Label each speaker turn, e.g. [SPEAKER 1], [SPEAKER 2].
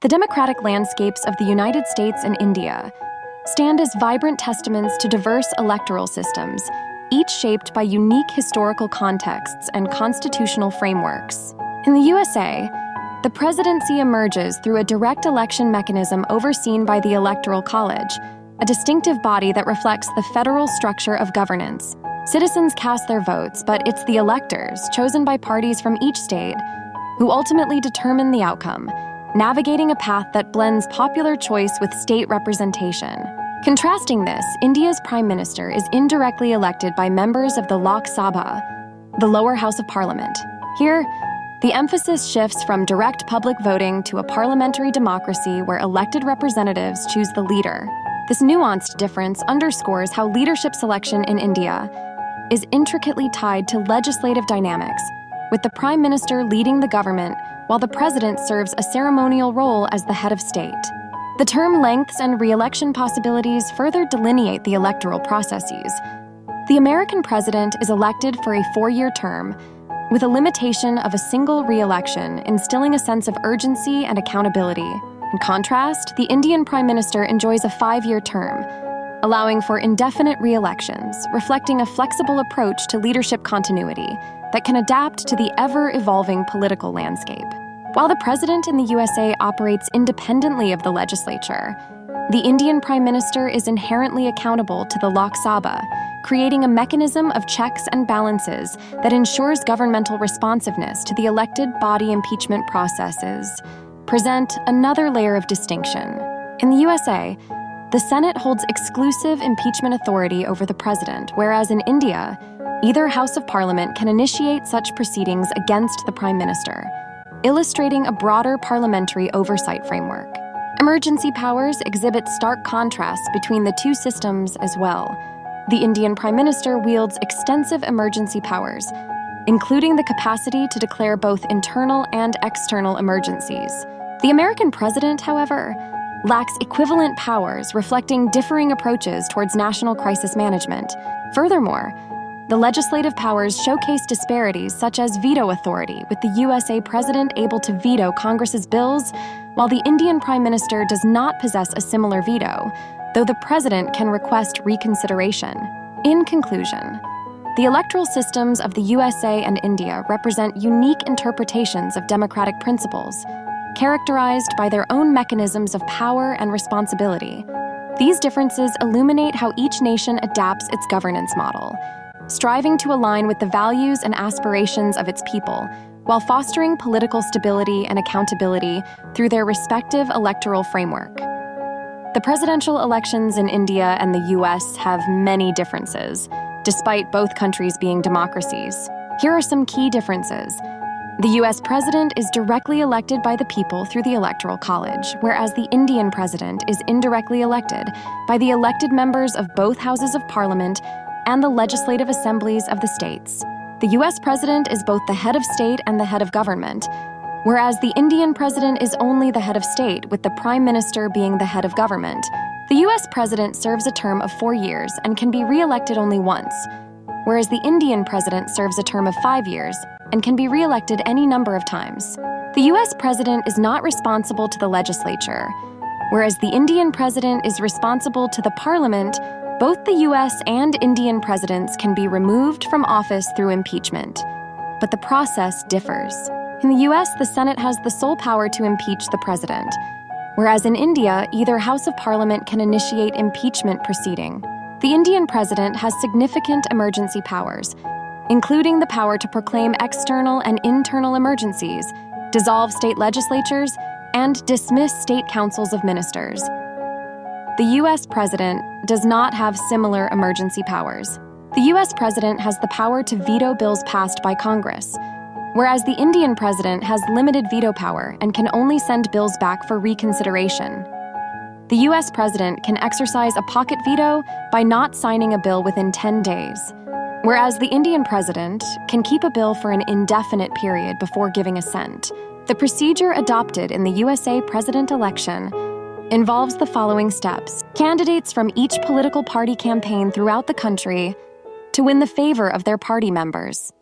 [SPEAKER 1] The democratic landscapes of the United States and India stand as vibrant testaments to diverse electoral systems, each shaped by unique historical contexts and constitutional frameworks. In the USA, the presidency emerges through a direct election mechanism overseen by the Electoral College, a distinctive body that reflects the federal structure of governance. Citizens cast their votes, but it's the electors, chosen by parties from each state, who ultimately determine the outcome, navigating a path that blends popular choice with state representation. Contrasting this, India's Prime Minister is indirectly elected by members of the Lok Sabha, the lower house of parliament. Here, the emphasis shifts from direct public voting to a parliamentary democracy where elected representatives choose the leader. This nuanced difference underscores how leadership selection in India is intricately tied to legislative dynamics, with the Prime Minister leading the government while the President serves a ceremonial role as the head of state. The term lengths and re-election possibilities further delineate the electoral processes. The American president is elected for a 4-year term, with a limitation of a single re-election, instilling a sense of urgency and accountability. In contrast, the Indian Prime Minister enjoys a 5-year term, allowing for indefinite re-elections, reflecting a flexible approach to leadership continuity that can adapt to the ever-evolving political landscape. While the president in the USA operates independently of the legislature, the Indian Prime Minister is inherently accountable to the Lok Sabha, creating a mechanism of checks and balances that ensures governmental responsiveness to the elected body. Impeachment processes present another layer of distinction. In the USA, the Senate holds exclusive impeachment authority over the president, whereas in India, either House of Parliament can initiate such proceedings against the Prime Minister, illustrating a broader parliamentary oversight framework. Emergency powers exhibit stark contrasts between the two systems as well. The Indian Prime Minister wields extensive emergency powers, including the capacity to declare both internal and external emergencies. The American president, however, lacks equivalent powers, reflecting differing approaches towards national crisis management. Furthermore, the legislative powers showcase disparities such as veto authority, with the USA president able to veto Congress's bills, while the Indian Prime Minister does not possess a similar veto, though the president can request reconsideration. In conclusion, the electoral systems of the USA and India represent unique interpretations of democratic principles, characterized by their own mechanisms of power and responsibility. These differences illuminate how each nation adapts its governance model, striving to align with the values and aspirations of its people, while fostering political stability and accountability through their respective electoral framework. The presidential elections in India and the US have many differences, despite both countries being democracies. Here are some key differences. The US president is directly elected by the people through the Electoral College, whereas the Indian president is indirectly elected by the elected members of both houses of parliament and the legislative assemblies of the states. The US president is both the head of state and the head of government, whereas the Indian president is only the head of state, with the prime minister being the head of government. The US president serves a term of 4 years and can be re-elected only once, whereas the Indian president serves a term of 5 years and can be re-elected any number of times. The US president is not responsible to the legislature, whereas the Indian president is responsible to the parliament. Both the US and Indian presidents can be removed from office through impeachment, but the process differs. In the US, the Senate has the sole power to impeach the president, whereas in India, either House of Parliament can initiate impeachment proceeding. The Indian president has significant emergency powers, including the power to proclaim external and internal emergencies, dissolve state legislatures, and dismiss state councils of ministers. The US president does not have similar emergency powers. The US president has the power to veto bills passed by Congress, whereas the Indian president has limited veto power and can only send bills back for reconsideration. The US president can exercise a pocket veto by not signing a bill within 10 days, whereas the Indian president can keep a bill for an indefinite period before giving assent. The procedure adopted in the USA president election involves the following steps. Candidates from each political party campaign throughout the country to win the favor of their party members.